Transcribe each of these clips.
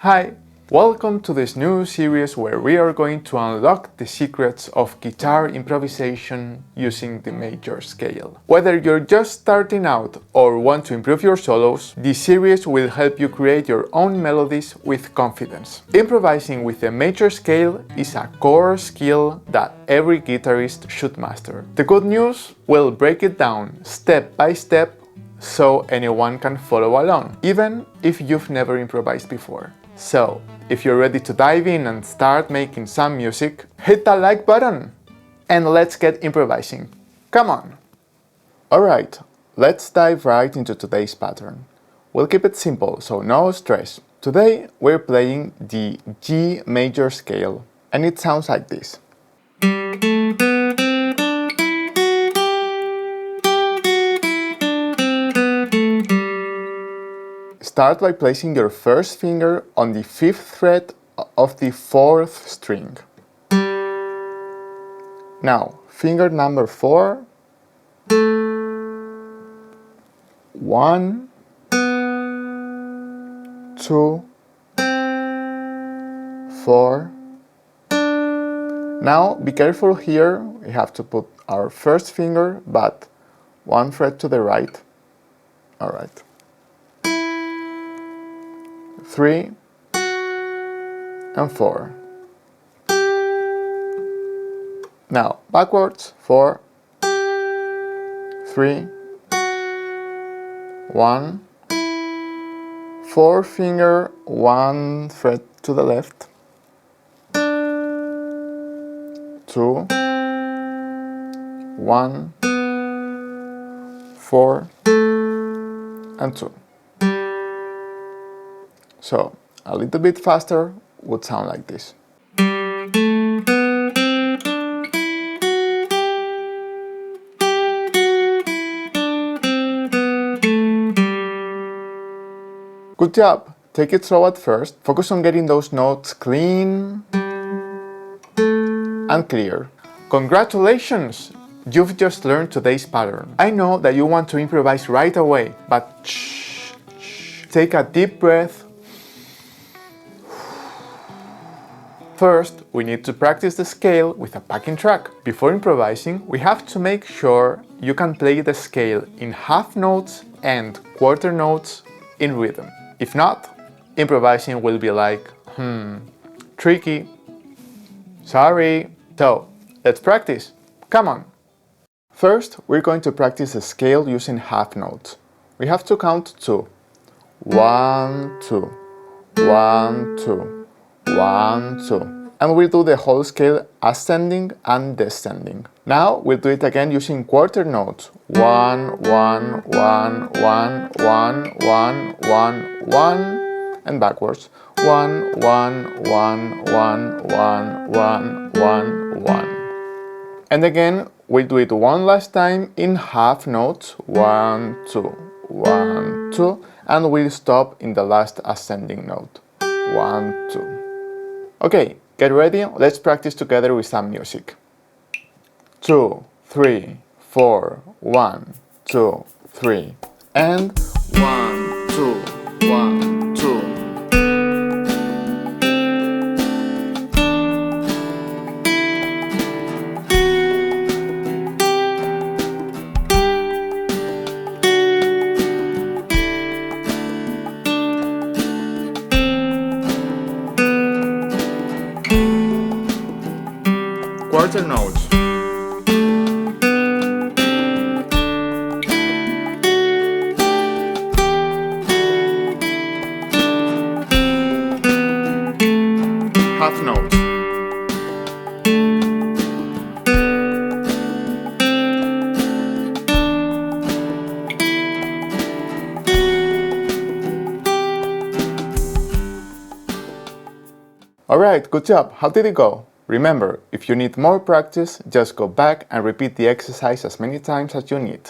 Hi! Welcome to this new series where we are going to unlock the secrets of guitar improvisation using the major scale. Whether you're just starting out or want to improve your solos, this series will help you create your own melodies with confidence. Improvising with the major scale is a core skill that every guitarist should master. The good news? We'll break it down step by step so anyone can follow along, even if you've never improvised before. So, if you're ready to dive in and start making some music, hit that like button! And let's get improvising. Come on! Alright, let's dive right into today's pattern. We'll keep it simple, so no stress. Today we're playing the G major scale, and it sounds like this. Start by placing your first finger on the 5th fret of the 4th string. Now, finger number 4, 1, 2, 4. Now, be careful here, we have to put our first finger, but 1 fret to the right. Alright. 3 and 4. Now backwards, 4, 3, 1, 4 finger, 1 fret to the left, 2, 1, 4 and 2. So, a little bit faster would sound like this. Good job! Take it slow at first, focus on getting those notes clean and clear. Congratulations! You've just learned today's pattern. I know that you want to improvise right away, but shh. Take a deep breath. First, we need to practice the scale with a backing track. Before improvising, we have to make sure you can play the scale in half notes and quarter notes in rhythm. If not, improvising will be like, tricky. Sorry. So, let's practice. Come on. First, we're going to practice the scale using half notes. We have to count 2. 1, 2, 1, 2. 1, 2. And we'll do the whole scale ascending and descending. Now we'll do it again using quarter notes. 1, 1, 1, 1, 1, 1, 1, 1, and backwards. 1, 1, 1, 1, 1, 1, 1, 1. And again, we'll do it one last time in half notes. 1, 2, 1, 2, and we'll stop in the last ascending note. 1, 2. Okay, get ready, let's practice together with some music. 2, 3, 4, 1, 2, 3, and 1, 2, 1, 2. Quarter notes. Half notes. Alright, good job. How did it go? Remember, if you need more practice, just go back and repeat the exercise as many times as you need.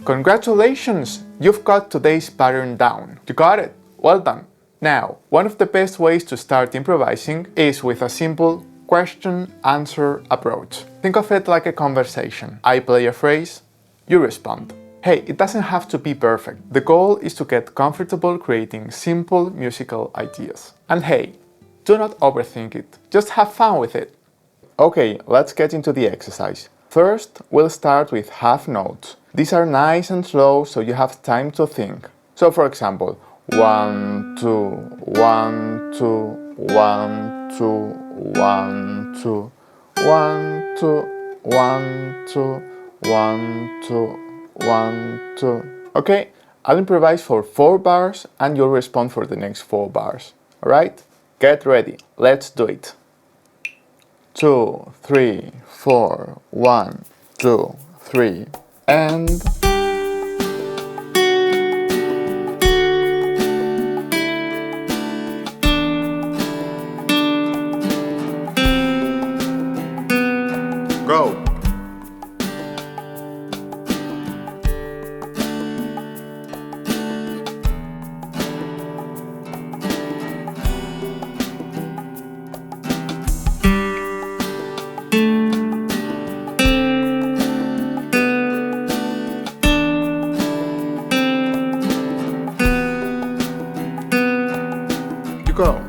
Congratulations! You've got today's pattern down. You got it! Well done! Now, one of the best ways to start improvising is with a simple question-answer approach. Think of it like a conversation. I play a phrase, you respond. Hey, it doesn't have to be perfect. The goal is to get comfortable creating simple musical ideas. And hey, do not overthink it. Just have fun with it. Okay, let's get into the exercise. First, we'll start with half notes. These are nice and slow, so you have time to think. So for example, 1, 2, 1, 2, 1, 2, 1, 2, 1, 2, 1, 2, 1, 2, 1, 2. Okay, I'll improvise for 4 bars and you'll respond for the next 4 bars. Alright? Get ready. Let's do it. 2, 3, 4, 1, 2, 3, and go. Go.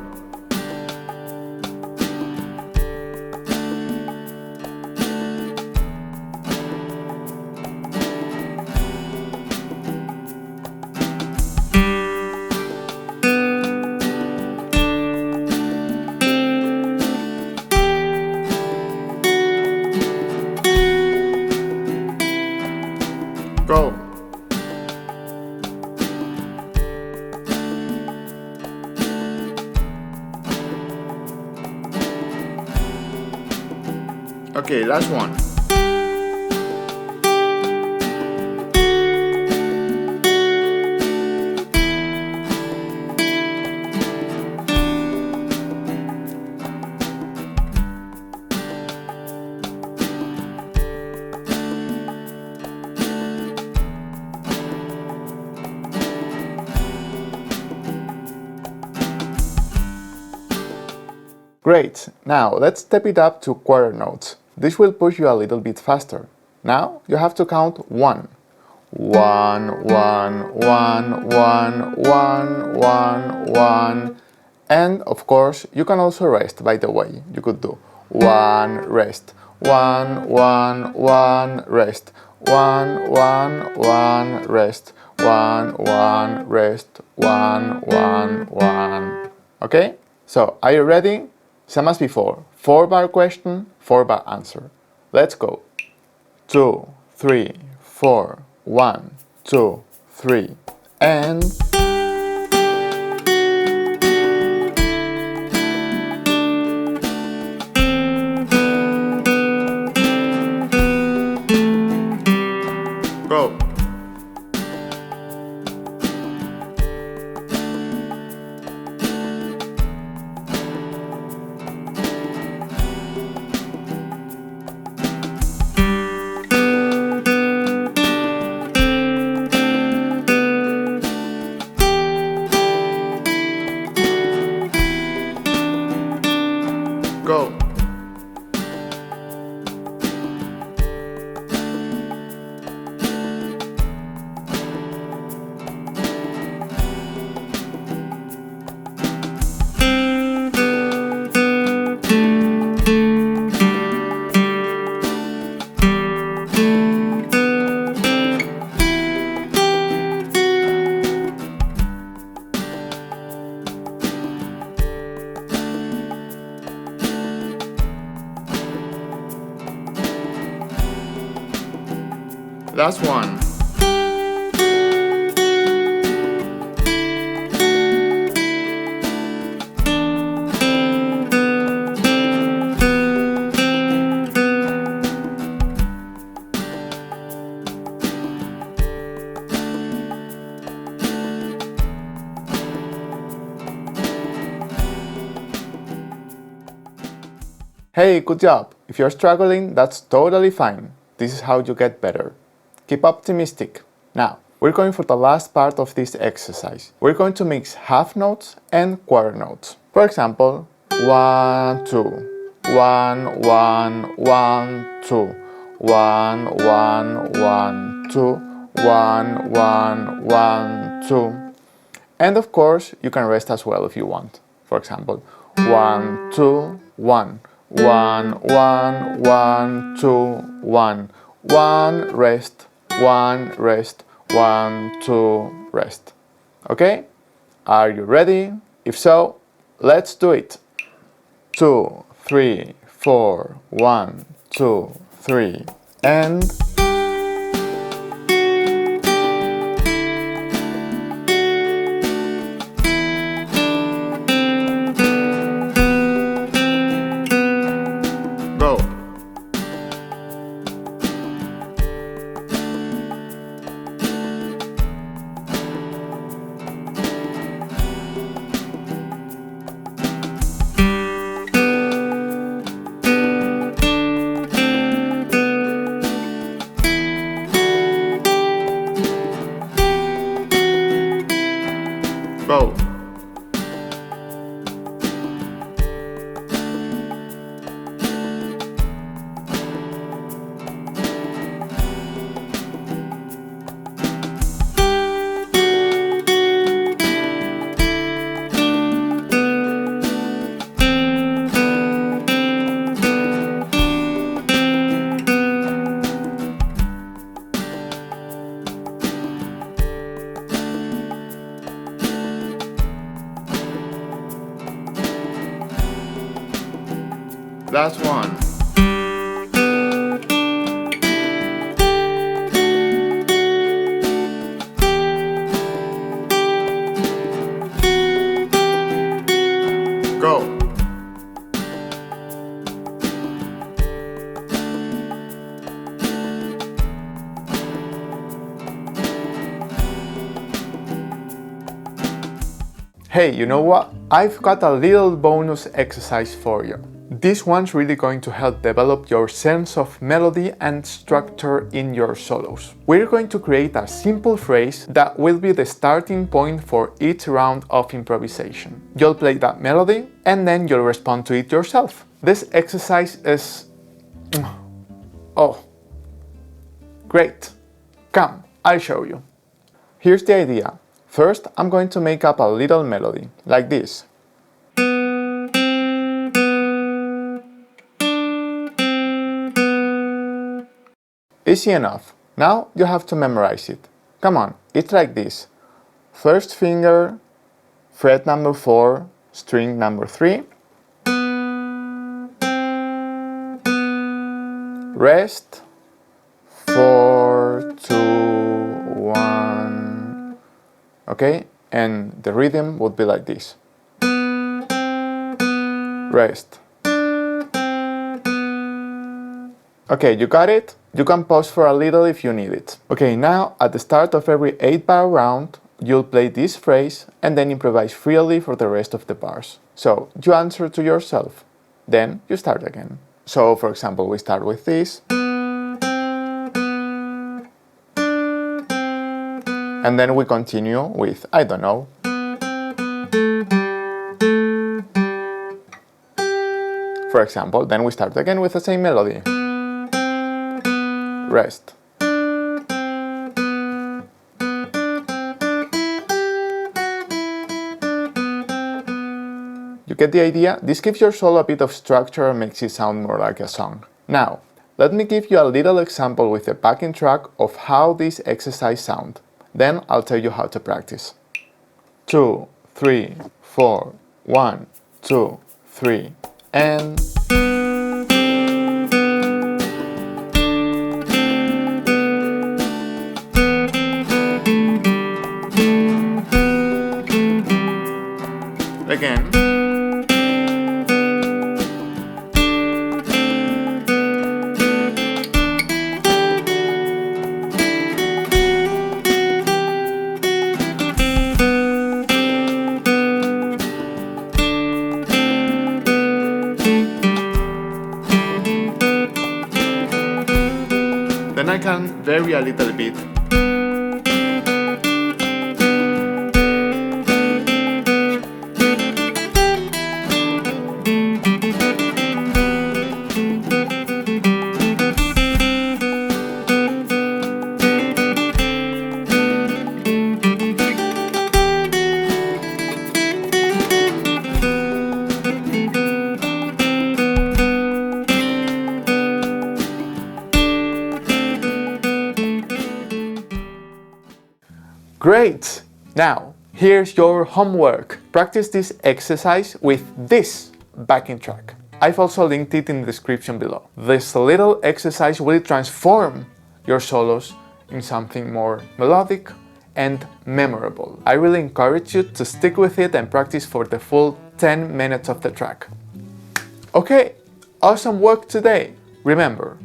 Go. Okay, last one. Great, now let's step it up to quarter notes. This will push you a little bit faster. Now you have to count 1. 1, 1, 1, 1, 1, 1, 1. And of course, you can also rest, by the way. You could do 1, rest, 1, 1, 1, rest, 1, 1, 1, rest, 1, 1, rest, 1, 1, 1. Okay? So, are you ready? Same as before. 4-bar question, 4-bar answer. Let's go. 2, 3, 4, 1, 2, 3, and go. Go. Last one. Hey, good job! If you're struggling, that's totally fine. This is how you get better. Keep optimistic. Now, we're going for the last part of this exercise. We're going to mix half notes and quarter notes. For example, 1, 2, 1, 1, 1, 2, 1, 1, 1, 2, 1, 1, 1, 2. And of course, you can rest as well if you want. For example, 1, 2, 1, 1, 1, 1, 2, 1, 1, rest, 1, rest, 1, 2, rest. Okay? Are you ready? If so, let's do it. 2, 3, 4, 1, 2, 3, and go. Go. Last one. Go. Hey, you know what? I've got a little bonus exercise for you. This one's really going to help develop your sense of melody and structure in your solos. We're going to create a simple phrase that will be the starting point for each round of improvisation. You'll play that melody and then you'll respond to it yourself. This exercise is... oh, great. Come, I'll show you. Here's the idea. First, I'm going to make up a little melody, like this. Easy enough. Now you have to memorize it. Come on, it's like this. First finger, fret number 4, string number 3. Rest, 4, 2, 1. Okay, and the rhythm would be like this. Rest. Okay, you got it? You can pause for a little if you need it. Okay, now at the start of every 8-bar round, you'll play this phrase and then improvise freely for the rest of the bars. So you answer to yourself, then you start again. So for example, we start with this. And then we continue with, I don't know. For example, then we start again with the same melody. Rest. You get the idea? This gives your solo a bit of structure and makes it sound more like a song. Now, let me give you a little example with a backing track of how this exercise sounds. Then I'll tell you how to practice. 2, 3, 4, 1, 2, 3, and... again. Then I can vary a little bit. Great! Now, here's your homework. Practice this exercise with this backing track. I've also linked it in the description below. This little exercise will transform your solos in something more melodic and memorable. I really encourage you to stick with it and practice for the full 10 minutes of the track. Okay, awesome work today! Remember,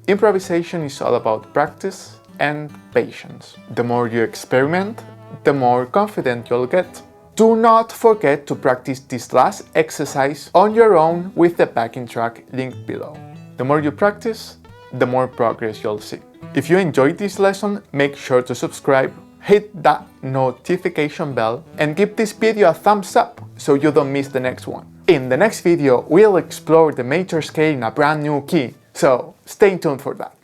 improvisation is all about practice and patience. The more you experiment, the more confident you'll get. Do not forget to practice this last exercise on your own with the backing track linked below. The more you practice, the more progress you'll see. If you enjoyed this lesson, make sure to subscribe, hit that notification bell, and give this video a thumbs up so you don't miss the next one. In the next video, we'll explore the major scale in a brand new key, so stay tuned for that.